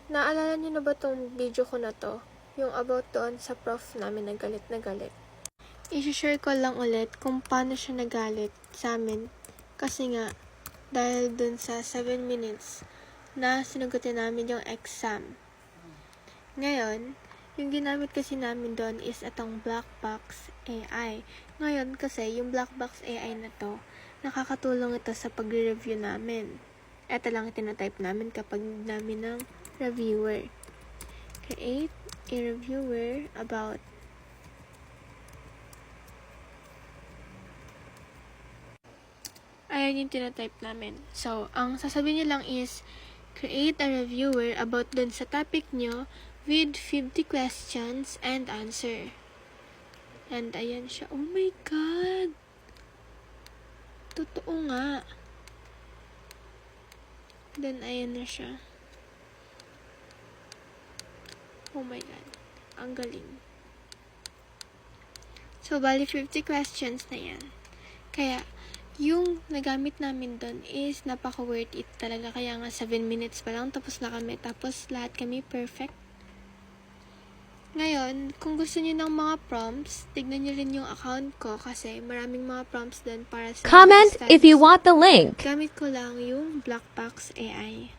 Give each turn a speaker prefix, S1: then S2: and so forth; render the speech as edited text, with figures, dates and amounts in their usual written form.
S1: Naalala niyo na ba tong video ko na to? Yung about doon sa prof namin na galit na galit. I-share ko lang ulit kung paano siya nagalit sa amin. Kasi nga, dahil dun sa 7 minutes na sinagutin namin yung exam. Ngayon, yung ginamit kasi namin doon is itong Black Box AI. Ngayon kasi, yung Black Box AI na to, nakakatulong ito sa pag-review namin. Ito lang tinatype namin kapag namin ng reviewer. Create a reviewer about ayan yung tinatype namin. So, ang sasabihin nyo lang is create a reviewer about dun sa topic nyo with 50 questions and answer. And ayan siya. Oh my God! Totoo nga. Then, ayan na siya. Oh my God. Ang galing. So, bali 50 questions na yan. Kaya, yung nagamit namin doon is napaka-worth it talaga. Kaya nga 7 minutes pa lang tapos na kami. Tapos lahat kami perfect. Ngayon, kung gusto niyo ng mga prompts, tignan niyo rin yung account ko kasi maraming mga prompts doon para sa
S2: Comment if you want the link.
S1: Gamit ko lang yung Black Box AI.